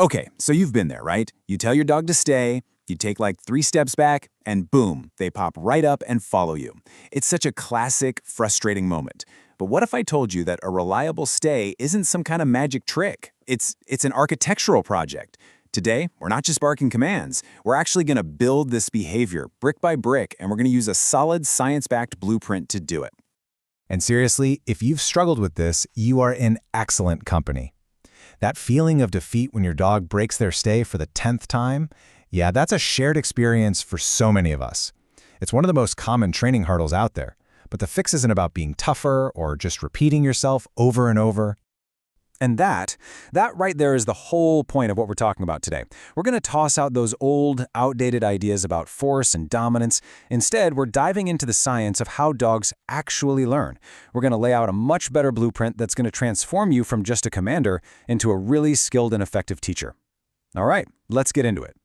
Okay, so you've been there, right? You tell your dog to stay, you take like 3 steps back, and boom, they pop right up and follow you. It's such a classic, frustrating moment. But what if I told you that a reliable stay isn't some kind of magic trick? It's an architectural project. Today, we're not just barking commands. We're actually going to build this behavior brick by brick, and we're going to use a solid science-backed blueprint to do it. And seriously, if you've struggled with this, you are in excellent company. That feeling of defeat when your dog breaks their stay for the 10th time, yeah, that's a shared experience for so many of us. It's one of the most common training hurdles out there, but the fix isn't about being tougher or just repeating yourself over and over. And that right there is the whole point of what we're talking about today. We're going to toss out those old, outdated ideas about force and dominance. Instead, we're diving into the science of how dogs actually learn. We're going to lay out a much better blueprint that's going to transform you from just a commander into a really skilled and effective teacher. All right, let's get into it.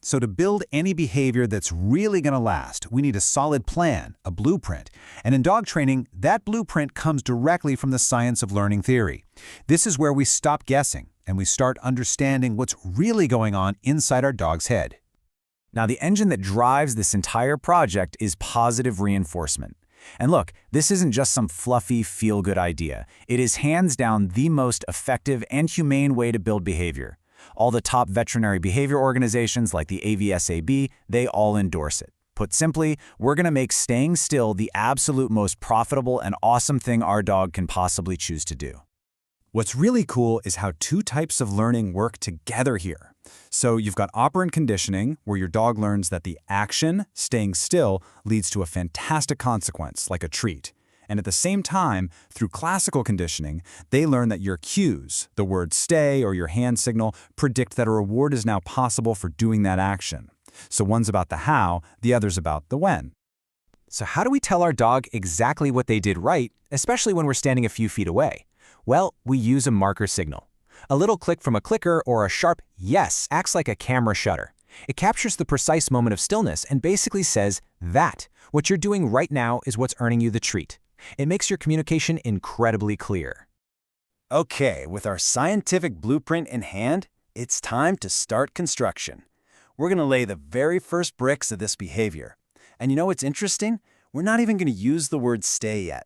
So to build any behavior that's really going to last, we need a solid plan, a blueprint. And in dog training, that blueprint comes directly from the science of learning theory. This is where we stop guessing and we start understanding what's really going on inside our dog's head. Now, the engine that drives this entire project is positive reinforcement. And look, this isn't just some fluffy, feel-good idea. It is hands down the most effective and humane way to build behavior. All the top veterinary behavior organizations like the AVSAB, they all endorse it. Put simply, we're going to make staying still the absolute most profitable and awesome thing our dog can possibly choose to do. What's really cool is how 2 types of learning work together here. So you've got operant conditioning, where your dog learns that the action, staying still, leads to a fantastic consequence, like a treat. And at the same time, through classical conditioning, they learn that your cues, the word stay or your hand signal, predict that a reward is now possible for doing that action. So one's about the how, the other's about the when. So how do we tell our dog exactly what they did right, especially when we're standing a few feet away? Well, we use a marker signal. A little click from a clicker or a sharp yes acts like a camera shutter. It captures the precise moment of stillness and basically says that what you're doing right now is what's earning you the treat. It makes your communication incredibly clear. Okay, with our scientific blueprint in hand, it's time to start construction. We're going to lay the very first bricks of this behavior. And you know what's interesting? We're not even going to use the word stay yet.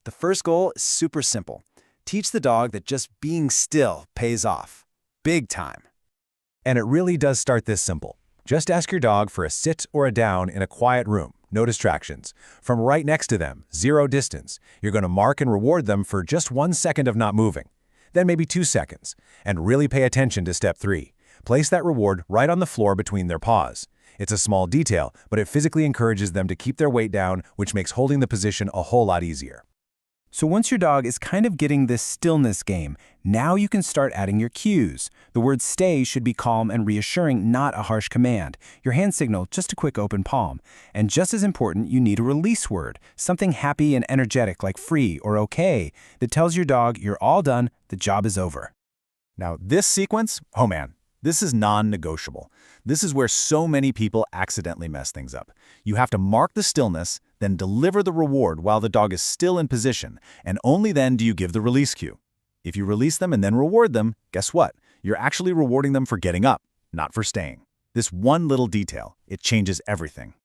The first goal is super simple. Teach the dog that just being still pays off. Big time. And it really does start this simple. Just ask your dog for a sit or a down in a quiet room. No distractions. From right next to them, 0 distance, you're going to mark and reward them for just 1 second of not moving. Then maybe 2 seconds. And really pay attention to step 3. Place that reward right on the floor between their paws. It's a small detail, but it physically encourages them to keep their weight down, which makes holding the position a whole lot easier. So once your dog is kind of getting this stillness game, now you can start adding your cues. The word stay should be calm and reassuring, not a harsh command. Your hand signal, just a quick open palm. And just as important, you need a release word, something happy and energetic like free or okay, that tells your dog you're all done, the job is over. Now, this sequence, oh man, this is non-negotiable. This is where so many people accidentally mess things up. You have to mark the stillness, then deliver the reward while the dog is still in position, and only then do you give the release cue. If you release them and then reward them, guess what? You're actually rewarding them for getting up, not for staying. This one little detail, it changes everything.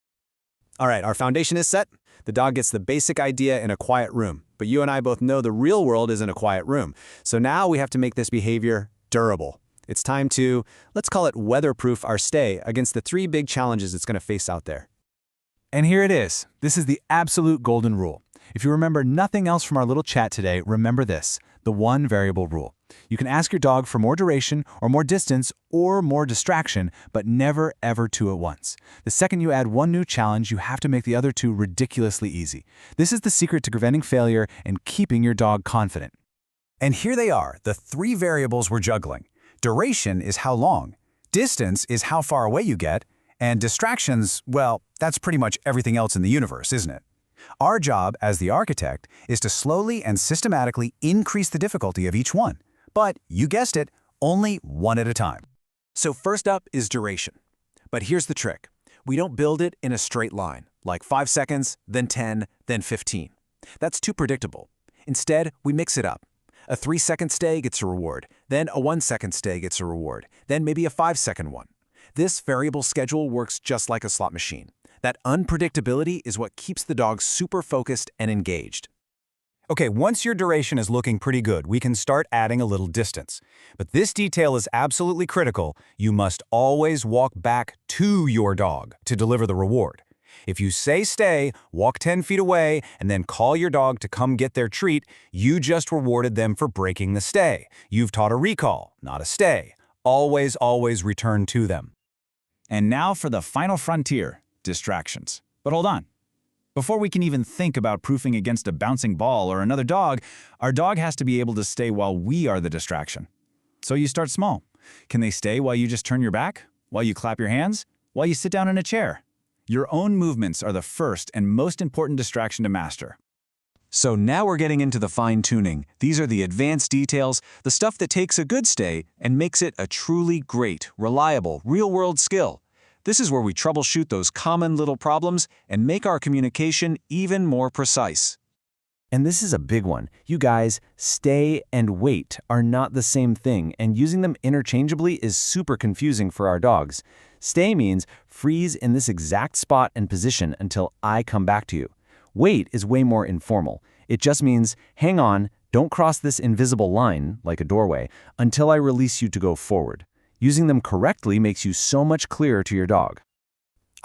All right, our foundation is set. The dog gets the basic idea in a quiet room, but you and I both know the real world isn't a quiet room. So now we have to make this behavior durable. It's time to, let's call it weatherproof our stay against the 3 big challenges it's going to face out there. And here it is. This is the absolute golden rule. If you remember nothing else from our little chat today, remember this, the 1 variable rule. You can ask your dog for more duration or more distance or more distraction, but never ever 2 at once. The second you add 1 new challenge, you have to make the other 2 ridiculously easy. This is the secret to preventing failure and keeping your dog confident. And here they are, the 3 variables we're juggling. Duration is how long, distance is how far away you get, and distractions, well, that's pretty much everything else in the universe, isn't it? Our job as the architect is to slowly and systematically increase the difficulty of each one. But, you guessed it, only 1 at a time. So first up is duration. But here's the trick. We don't build it in a straight line, like 5 seconds, then 10, then 15. That's too predictable. Instead, we mix it up. A 3-second stay gets a reward, then a 1-second stay gets a reward, then maybe a 5-second one. This variable schedule works just like a slot machine. That unpredictability is what keeps the dog super focused and engaged. Okay, once your duration is looking pretty good, we can start adding a little distance. But this detail is absolutely critical. You must always walk back to your dog to deliver the reward. If you say stay, walk 10 feet away, and then call your dog to come get their treat, you just rewarded them for breaking the stay. You've taught a recall, not a stay. Always, always return to them. And now for the final frontier, distractions. But hold on. Before we can even think about proofing against a bouncing ball or another dog, our dog has to be able to stay while we are the distraction. So you start small. Can they stay while you just turn your back? While you clap your hands? While you sit down in a chair? Your own movements are the first and most important distraction to master. So now we're getting into the fine-tuning. These are the advanced details, the stuff that takes a good stay and makes it a truly great, reliable, real-world skill. This is where we troubleshoot those common little problems and make our communication even more precise. And this is a big one. You guys, stay and wait are not the same thing, and using them interchangeably is super confusing for our dogs. Stay means freeze in this exact spot and position until I come back to you. Wait is way more informal. It just means, hang on, don't cross this invisible line, like a doorway, until I release you to go forward. Using them correctly makes you so much clearer to your dog.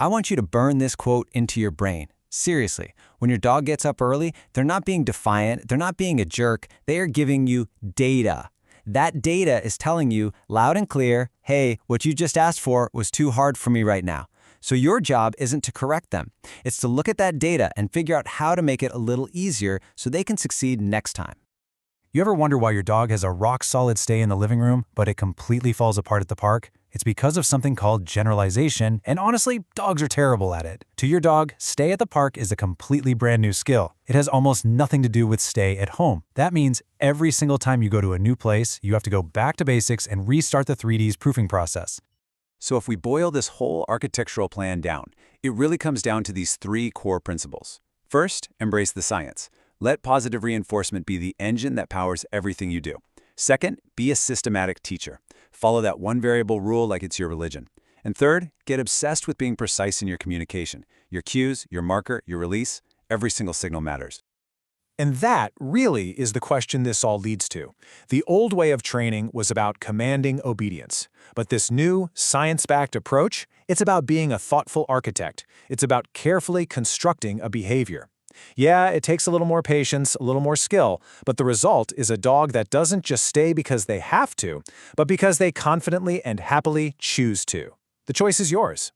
I want you to burn this quote into your brain. Seriously, when your dog gets up early, they're not being defiant, they're not being a jerk, they are giving you data. That data is telling you loud and clear, hey, what you just asked for was too hard for me right now. So your job isn't to correct them. It's to look at that data and figure out how to make it a little easier so they can succeed next time. You ever wonder why your dog has a rock-solid stay in the living room, but it completely falls apart at the park? It's because of something called generalization, and honestly, dogs are terrible at it. To your dog, stay at the park is a completely brand new skill. It has almost nothing to do with stay at home. That means every single time you go to a new place, you have to go back to basics and restart the 3Ds proofing process. So if we boil this whole architectural plan down, it really comes down to these 3 core principles. First, embrace the science. Let positive reinforcement be the engine that powers everything you do. Second, be a systematic teacher. Follow that one variable rule like it's your religion. And third, get obsessed with being precise in your communication. Your cues, your marker, your release, every single signal matters. And that really is the question this all leads to. The old way of training was about commanding obedience. But this new, science-backed approach, it's about being a thoughtful architect. It's about carefully constructing a behavior. Yeah, it takes a little more patience, a little more skill, but the result is a dog that doesn't just stay because they have to, but because they confidently and happily choose to. The choice is yours.